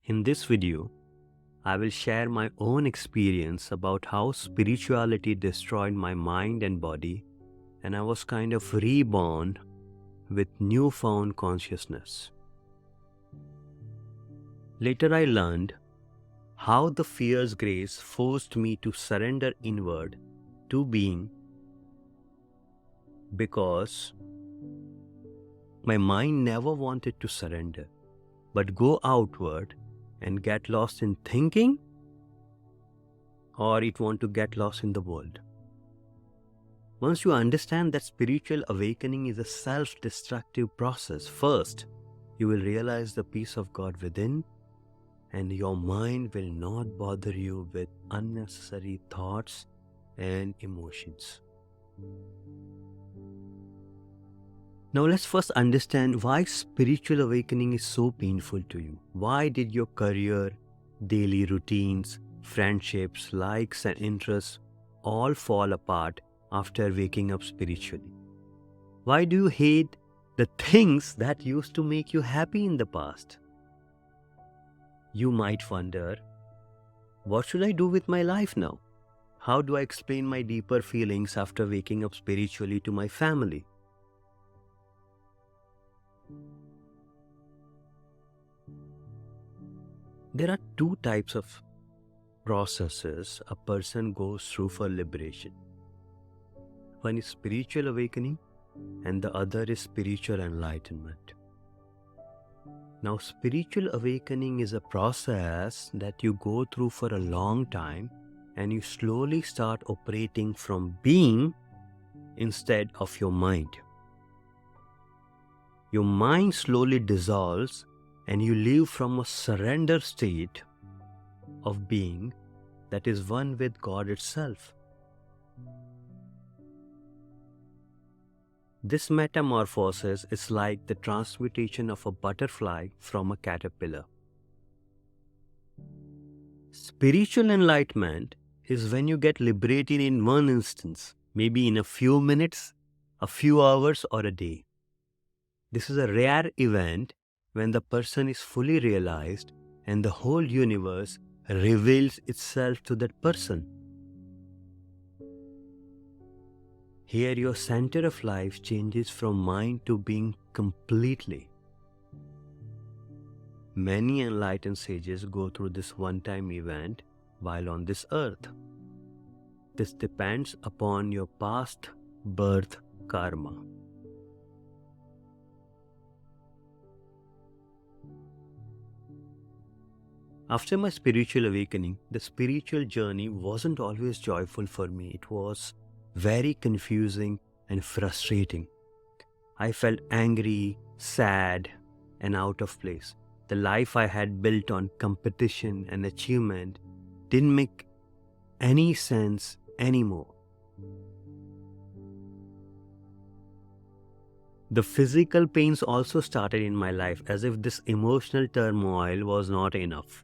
In this video, I will share my own experience about how spirituality destroyed my mind and body, and I was kind of reborn with newfound consciousness. Later, I learned how the fierce grace forced me to surrender inward to being because my mind never wanted to surrender but go outward and get lost in thinking, or it want to get lost in the world. Once you understand that spiritual awakening is a self-destructive process, first you will realize the peace of God within, and your mind will not bother you with unnecessary thoughts and emotions. Now let's first understand why spiritual awakening is so painful to you. Why did your career, daily routines, friendships, likes and interests all fall apart after waking up spiritually? Why do you hate the things that used to make you happy in the past? You might wonder, what should I do with my life now? How do I explain my deeper feelings after waking up spiritually to my family? There are two types of processes a person goes through for liberation. One is spiritual awakening and the other is spiritual enlightenment. Now, spiritual awakening is a process that you go through for a long time and you slowly start operating from being instead of your mind. Your mind slowly dissolves and you live from a surrender state of being that is one with God itself. This metamorphosis is like the transmutation of a butterfly from a caterpillar. Spiritual enlightenment is when you get liberated in one instance, maybe in a few minutes, a few hours, or a day. This is a rare event when the person is fully realized and the whole universe reveals itself to that person. Here your center of life changes from mind to being completely. Many enlightened sages go through this one-time event while on this earth. This depends upon your past birth karma. After my spiritual awakening, the spiritual journey wasn't always joyful for me. It was very confusing and frustrating. I felt angry, sad, and out of place. The life I had built on competition and achievement didn't make any sense anymore. The physical pains also started in my life, as if this emotional turmoil was not enough.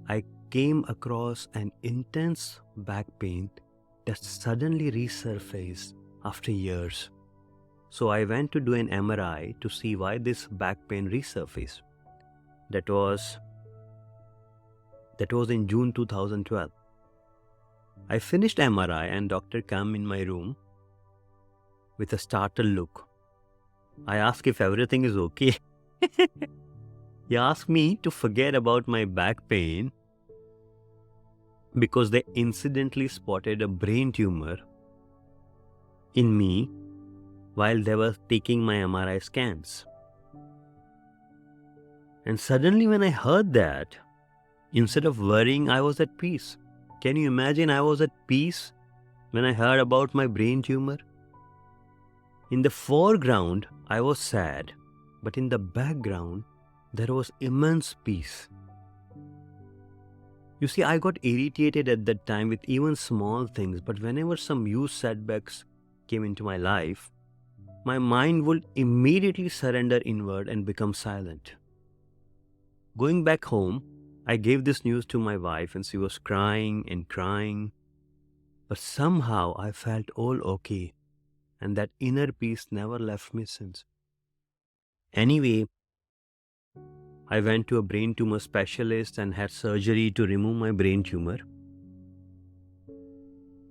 I came across an intense back pain that suddenly resurfaced after years. So I went to do an MRI to see why this back pain resurfaced. That was in June 2012. I finished MRI and doctor came in my room with a startled look. I asked if everything is okay. He asked me to forget about my back pain because they incidentally spotted a brain tumor in me while they were taking my MRI scans. And suddenly when I heard that, instead of worrying, I was at peace. Can you imagine? I was at peace when I heard about my brain tumor. In the foreground, I was sad, but in the background, there was immense peace. You see, I got irritated at that time with even small things, but whenever some huge setbacks came into my life, my mind would immediately surrender inward and become silent. Going back home, I gave this news to my wife and she was crying and crying, but somehow I felt all okay, and that inner peace never left me since. Anyway, I went to a brain tumor specialist and had surgery to remove my brain tumor.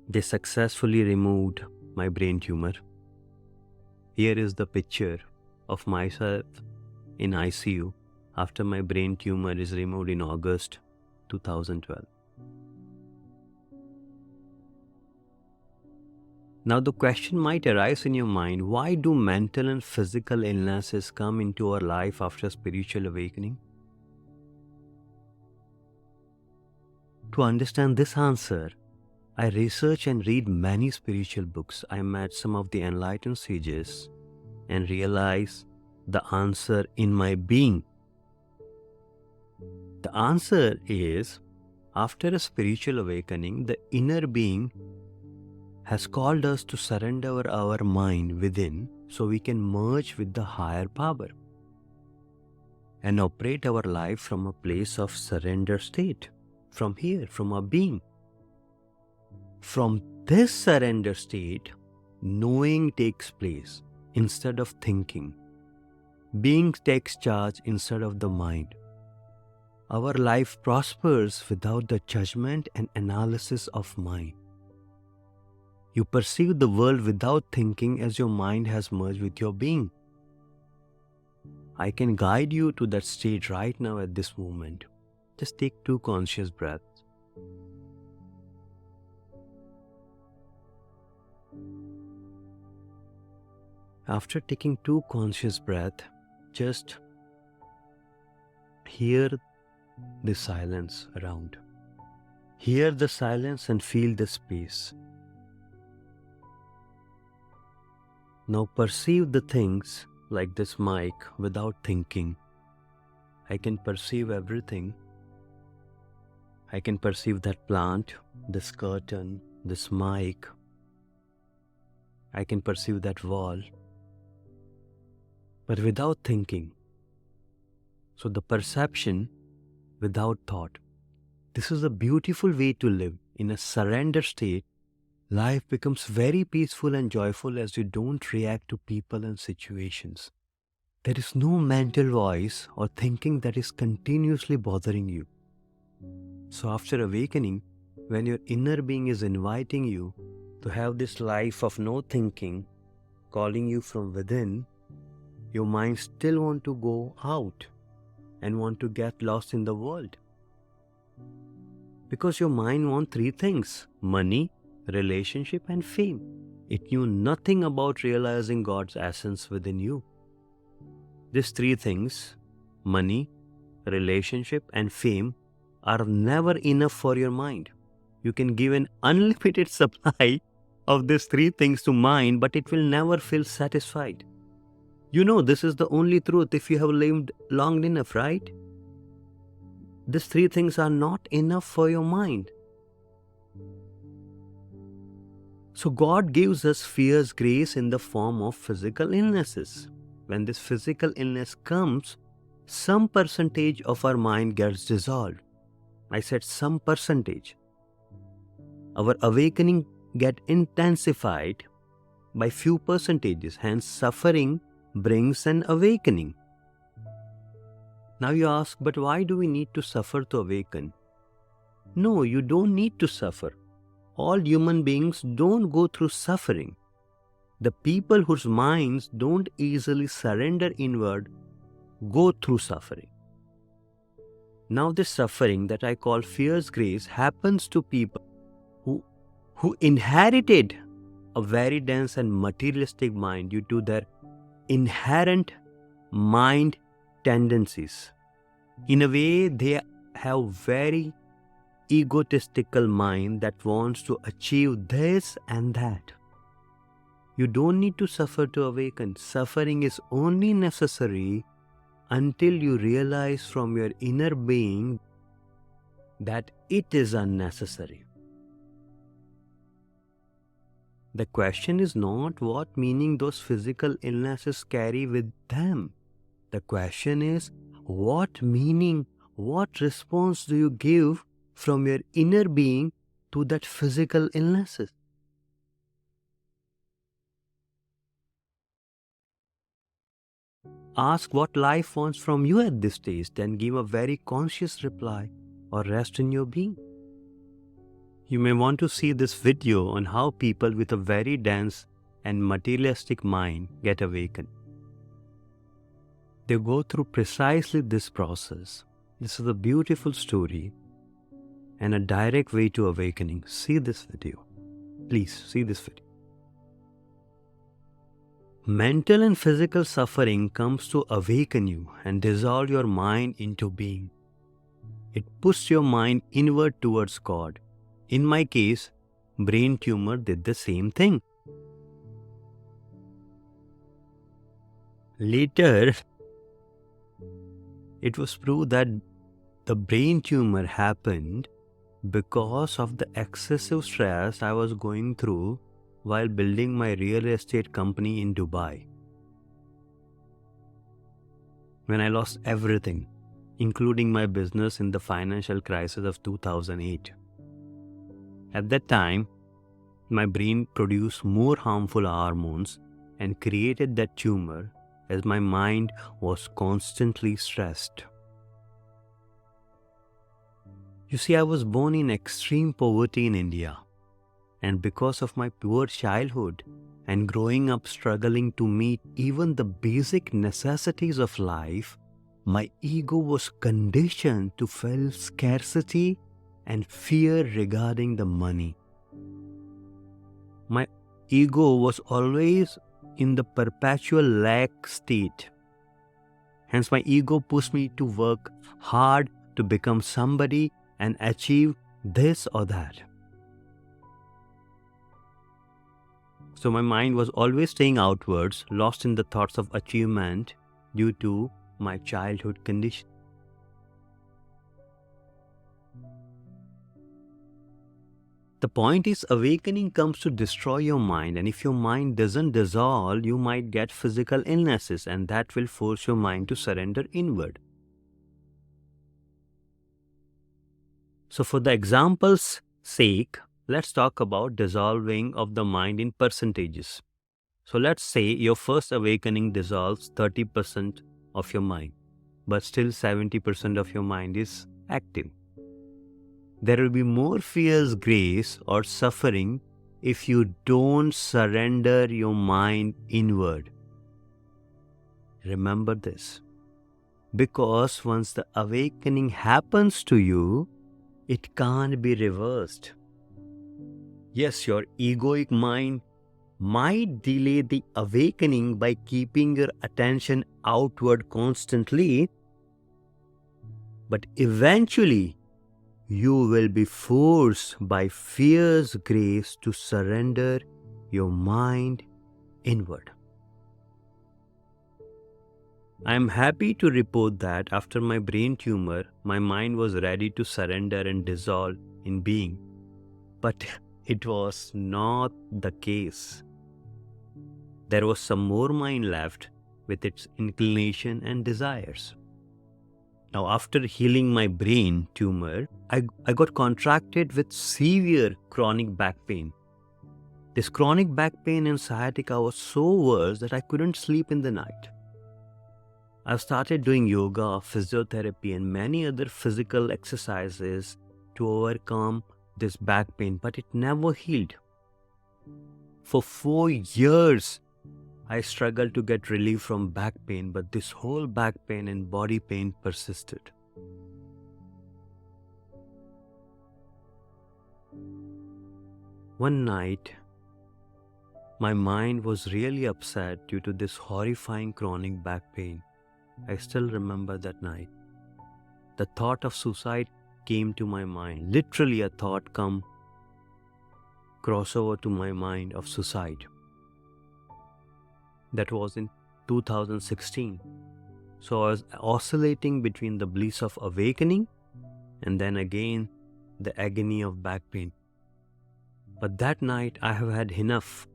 They successfully removed my brain tumor. Here is the picture of myself in ICU after my brain tumor is removed in August 2012. Now the question might arise in your mind, why do mental and physical illnesses come into our life after spiritual awakening? To understand this answer, I research and read many spiritual books. I met some of the enlightened sages and realize the answer in my being. The answer is, after a spiritual awakening, the inner being has called us to surrender our mind within so we can merge with the higher power and operate our life from a place of surrender state, from here, from our being. From this surrender state, knowing takes place instead of thinking. Being takes charge instead of the mind. Our life prospers without the judgment and analysis of mind. You perceive the world without thinking as your mind has merged with your being. I can guide you to that state right now at this moment. Just take 2 conscious breaths. After taking 2 conscious breaths, just hear the silence around. Hear the silence and feel the space. Now perceive the things like this mic without thinking. I can perceive everything. I can perceive that plant, this curtain, this mic. I can perceive that wall, but without thinking. So the perception without thought. This is a beautiful way to live. In a surrender state, life becomes very peaceful and joyful as you don't react to people and situations. There is no mental voice or thinking that is continuously bothering you. So after awakening, when your inner being is inviting you to have this life of no thinking, calling you from within, your mind still want to go out and want to get lost in the world. Because your mind wants 3 things: money, relationship and fame. It knew nothing about realizing God's essence within you. These 3 things, money, relationship and fame, are never enough for your mind. You can give an unlimited supply of these 3 things to mind, but it will never feel satisfied. You know this is the only truth if you have lived long enough, right? These 3 things are not enough for your mind. So God gives us fierce grace in the form of physical illnesses. When this physical illness comes, some percentage of our mind gets dissolved. I said some percentage. Our awakening get intensified by few percentages. Hence, suffering brings an awakening. Now you ask, but why do we need to suffer to awaken? No, you don't need to suffer. All human beings don't go through suffering. The people whose minds don't easily surrender inward go through suffering. Now this suffering that I call fierce grace happens to people who inherited a very dense and materialistic mind due to their inherent mind tendencies. In a way, they have very egotistical mind that wants to achieve this and that. You don't need to suffer to awaken. Suffering is only necessary until you realize from your inner being that it is unnecessary. The question is not what meaning those physical illnesses carry with them. The question is, what meaning, what response do you give from your inner being to that physical illnesses? Ask what life wants from you at this stage, then give a very conscious reply or rest in your being. You may want to see this video on how people with a very dense and materialistic mind get awakened. They go through precisely this process. This is a beautiful story and a direct way to awakening. See this video. Please see this video. Mental and physical suffering comes to awaken you and dissolve your mind into being. It pushes your mind inward towards God. In my case, brain tumor did the same thing. Later, it was proved that the brain tumor happened because of the excessive stress I was going through while building my real estate company in Dubai. When I lost everything, including my business in the financial crisis of 2008. At that time, my brain produced more harmful hormones and created that tumor as my mind was constantly stressed. You see, I was born in extreme poverty in India, and because of my poor childhood and growing up struggling to meet even the basic necessities of life, my ego was conditioned to feel scarcity and fear regarding the money. My ego was always in the perpetual lack state. Hence, my ego pushed me to work hard to become somebody and achieve this or that. So my mind was always staying outwards, lost in the thoughts of achievement due to my childhood condition. The point is, awakening comes to destroy your mind, and if your mind doesn't dissolve, you might get physical illnesses, and that will force your mind to surrender inward. So for the example's sake, let's talk about dissolving of the mind in percentages. So let's say your first awakening dissolves 30% of your mind, but still 70% of your mind is active. There will be more fierce grace or suffering if you don't surrender your mind inward. Remember this, because once the awakening happens to you, it can't be reversed. Yes, your egoic mind might delay the awakening by keeping your attention outward constantly, but eventually you will be forced by fierce grace to surrender your mind inward. I am happy to report that after my brain tumor, my mind was ready to surrender and dissolve in being. But it was not the case. There was some more mind left with its inclination and desires. Now, after healing my brain tumor, I got contracted with severe chronic back pain. This chronic back pain and sciatica was so worse that I couldn't sleep in the night. I've started doing yoga, physiotherapy, and many other physical exercises to overcome this back pain, but it never healed. For 4 years, I struggled to get relief from back pain, but this whole back pain and body pain persisted. One night, my mind was really upset due to this horrifying chronic back pain. I still remember that night. The thought of suicide came to my mind. Literally a thought cross over to my mind of suicide. That was in 2016. So I was oscillating between the bliss of awakening and then again the agony of back pain. But that night I have had enough.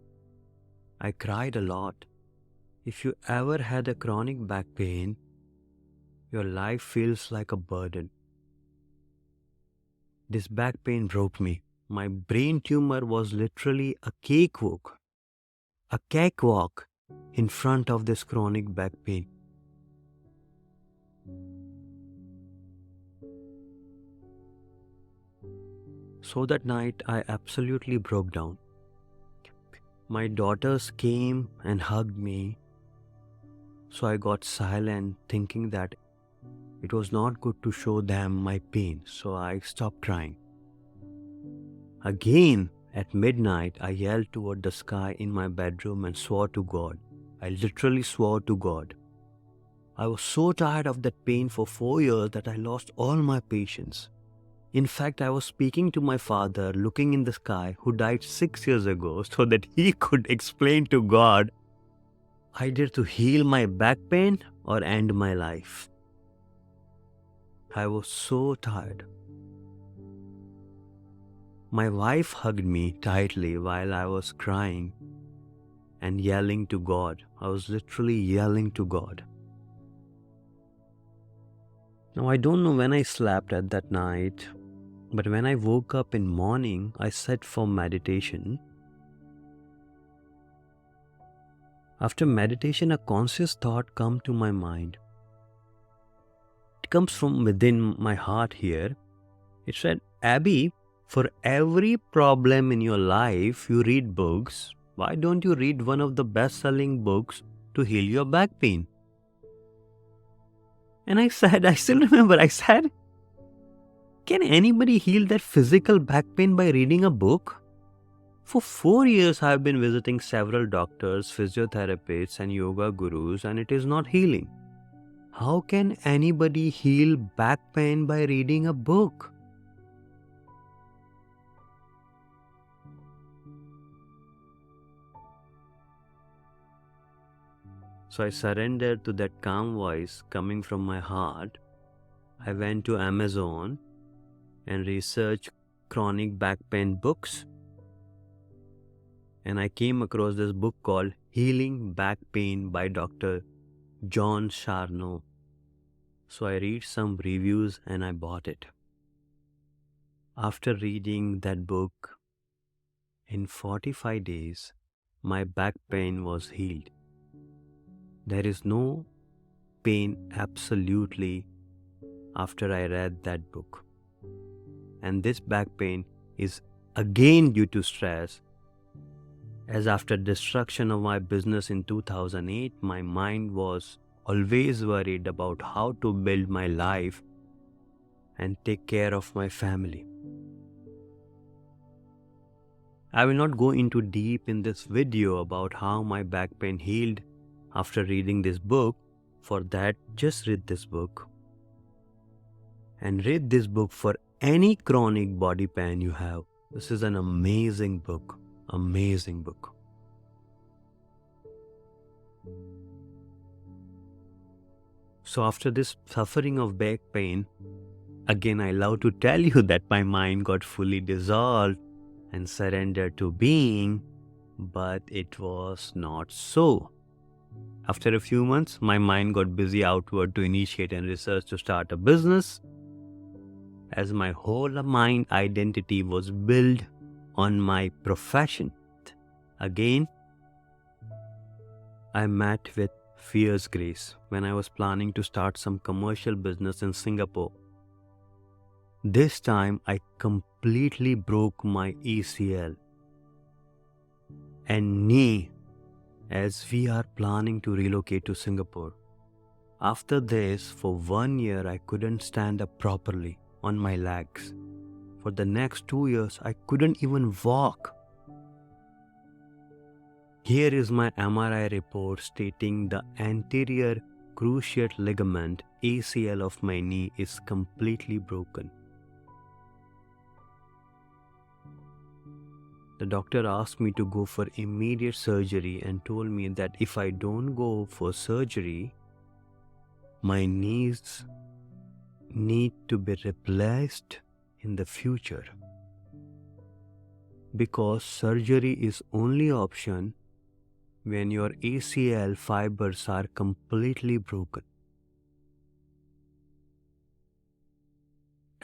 I cried a lot. If you ever had a chronic back pain, your life feels like a burden. This back pain broke me. My brain tumor was literally a cakewalk in front of this chronic back pain. So that night, I absolutely broke down. My daughters came and hugged me, so I got silent, thinking that it was not good to show them my pain, so I stopped crying. Again, at midnight, I yelled toward the sky in my bedroom and swore to God. I literally swore to God. I was so tired of that pain for 4 years that I lost all my patience. In fact, I was speaking to my father, looking in the sky, who died 6 years ago, so that he could explain to God either to heal my back pain or end my life. I was so tired. My wife hugged me tightly while I was crying and yelling to God. I was literally yelling to God. Now, I don't know when I slept at that night, but when I woke up in morning, I sat for meditation. After meditation, a conscious thought come to my mind. It comes from within my heart here. It said, Abby, for every problem in your life, you read books. Why don't you read one of the best-selling books to heal your back pain? And I still remember, I said, can anybody heal that physical back pain by reading a book? For 4 years, I have been visiting several doctors, physiotherapists, and yoga gurus, and it is not healing. How can anybody heal back pain by reading a book? So I surrendered to that calm voice coming from my heart. I went to Amazon and researched chronic back pain books. And I came across this book called Healing Back Pain by Dr. John Charnow. So I read some reviews and I bought it. After reading that book, in 45 days, my back pain was healed. There is no pain absolutely after I read that book. And this back pain is again due to stress, as after destruction of my business in 2008, my mind was always worried about how to build my life and take care of my family. I will not go into deep in this video about how my back pain healed after reading this book. For that, just read this book. And read this book for any chronic body pain you have. This is an amazing book. Amazing book. So after this suffering of back pain, again I love to tell you that my mind got fully dissolved and surrendered to being, but it was not so. After a few months, my mind got busy outward to initiate and research to start a business, as my whole mind identity was built on my profession. Again, I met with fierce grace when I was planning to start some commercial business in Singapore. This time, I completely broke my ACL and knee as we are planning to relocate to Singapore. After this, for 1 year, I couldn't stand up properly on my legs. For the next 2 years, I couldn't even walk. Here is my MRI report stating the anterior cruciate ligament ACL of my knee is completely broken. The doctor asked me to go for immediate surgery and told me that if I don't go for surgery, my knees need to be replaced in the future, because surgery is only option when your ACL fibers are completely broken.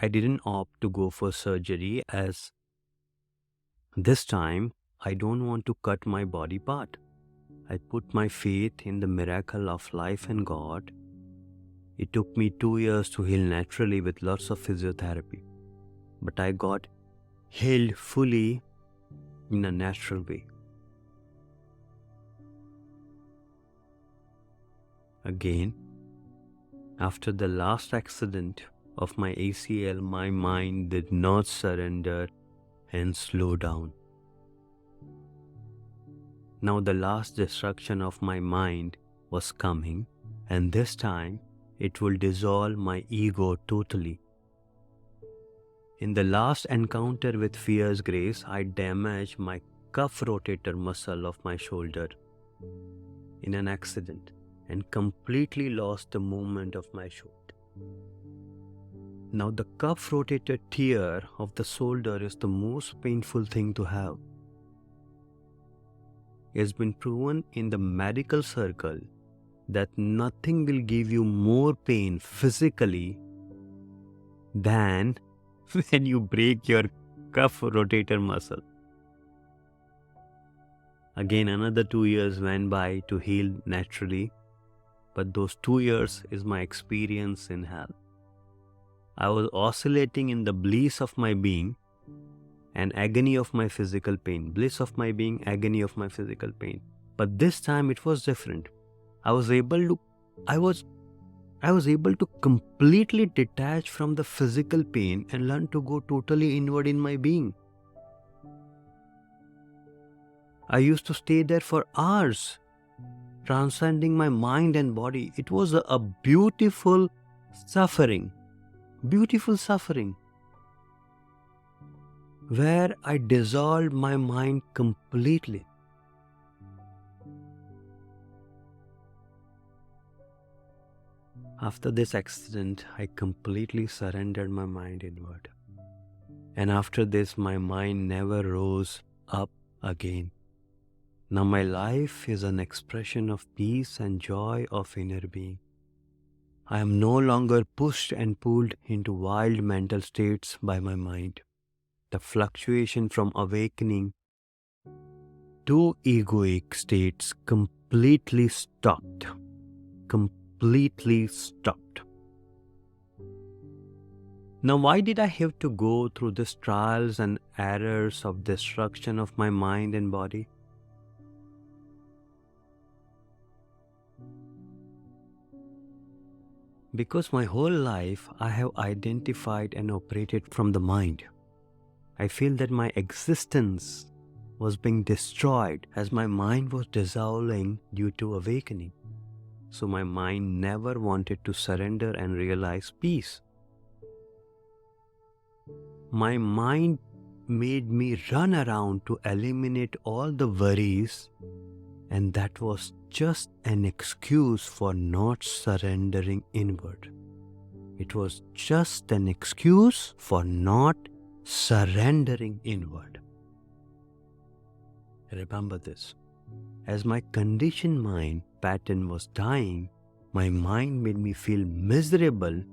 I didn't opt to go for surgery, as this time I don't want to cut my body part. I put my faith in the miracle of life and God. It took me 2 years to heal naturally with lots of physiotherapy, but I got healed fully in a natural way. Again, after the last accident of my ACL, my mind did not surrender and slow down. Now the last destruction of my mind was coming, and this time it will dissolve my ego totally. In the last encounter with fear's grace, I damaged my cuff rotator muscle of my shoulder in an accident and completely lost the movement of my shoulder. Now the cuff rotator tear of the shoulder is the most painful thing to have. It has been proven in the medical circle that nothing will give you more pain physically than when you break your cuff rotator muscle. Again, another 2 years went by to heal naturally, but those 2 years is my experience in hell. I was oscillating in the bliss of my being and agony of my physical pain. Bliss of my being, agony of my physical pain. But this time it was different. I was able to completely detach from the physical pain and learn to go totally inward in my being. I used to stay there for hours, transcending my mind and body. It was a beautiful suffering, where I dissolved my mind completely. After this accident, I completely surrendered my mind inward. And after this, my mind never rose up again. Now my life is an expression of peace and joy of inner being. I am no longer pushed and pulled into wild mental states by my mind. The fluctuation from awakening to egoic states completely stopped. Now, why did I have to go through these trials and errors of destruction of my mind and body? Because my whole life I have identified and operated from the mind. I feel that my existence was being destroyed as my mind was dissolving due to awakening. So my mind never wanted to surrender and realize peace. My mind made me run around to eliminate all the worries, and that was just an excuse for not surrendering inward. It was just an excuse for not surrendering inward. Remember this. As my conditioned mind pattern was dying, my mind made me feel miserable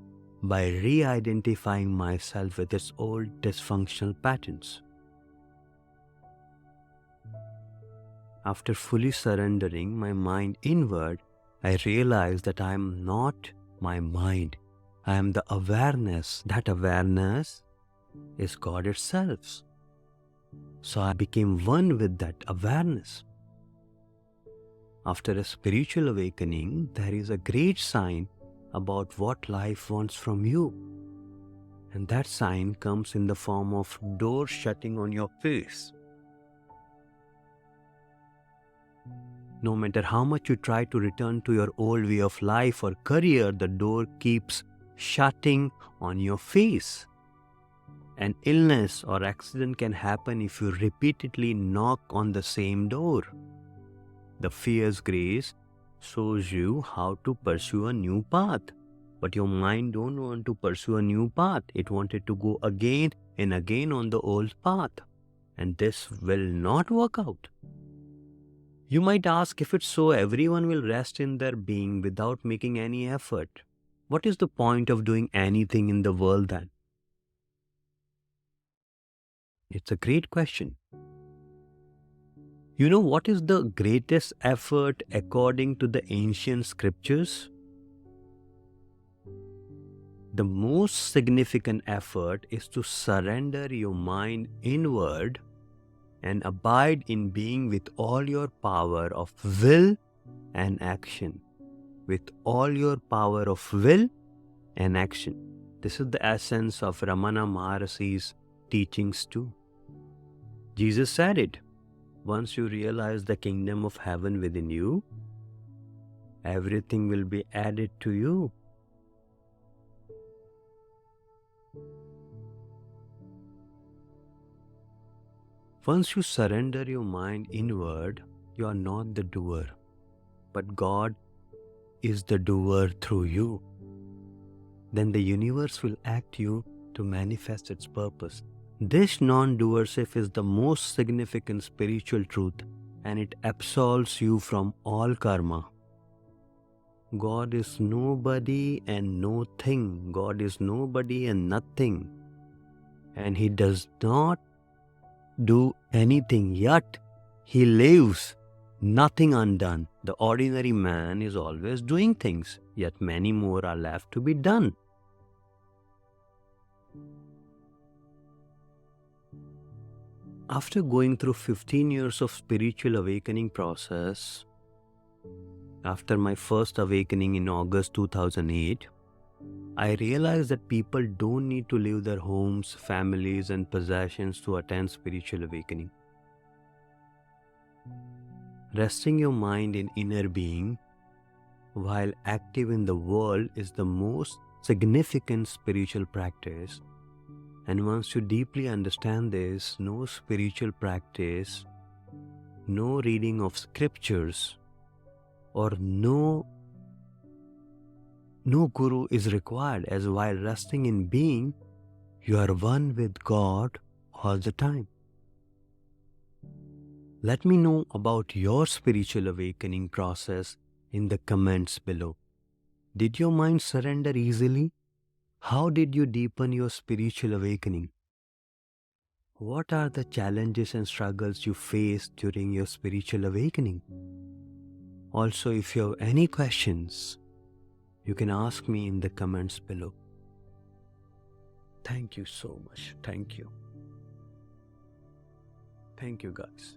by re-identifying myself with its old dysfunctional patterns. After fully surrendering my mind inward, I realized that I am not my mind. I am the awareness. That awareness is God itself. So I became one with that awareness. After a spiritual awakening, there is a great sign about what life wants from you. And that sign comes in the form of door shutting on your face. No matter how much you try to return to your old way of life or career, the door keeps shutting on your face. An illness or accident can happen if you repeatedly knock on the same door. The fierce grace shows you how to pursue a new path. But your mind don't want to pursue a new path. It wanted to go again and again on the old path. And this will not work out. You might ask, if it's so, everyone will rest in their being without making any effort. What is the point of doing anything in the world then? It's a great question. You know what is the greatest effort according to the ancient scriptures? The most significant effort is to surrender your mind inward and abide in being with all your power of will and action. With all your power of will and action. This is the essence of Ramana Maharishi's teachings too. Jesus said it. Once you realize the kingdom of heaven within you, everything will be added to you. Once you surrender your mind inward, you are not the doer, but God is the doer through you. Then the universe will act you to manifest its purpose. This non-doership is the most significant spiritual truth, and it absolves you from all karma. God is nobody and no thing. God is nobody and nothing. And He does not do anything, yet He leaves nothing undone. The ordinary man is always doing things, yet many more are left to be done. After going through 15 years of spiritual awakening process, after my first awakening in August 2008, I realized that people don't need to leave their homes, families, and possessions to attain spiritual awakening. Resting your mind in inner being while active in the world is the most significant spiritual practice. And once you deeply understand this, no spiritual practice, no reading of scriptures, or no guru is required, as while resting in being, you are one with God all the time. Let me know about your spiritual awakening process in the comments below. Did your mind surrender easily? How did you deepen your spiritual awakening? What are the challenges and struggles you faced during your spiritual awakening? Also, if you have any questions, you can ask me in the comments below. Thank you so much. Thank you. Thank you, guys.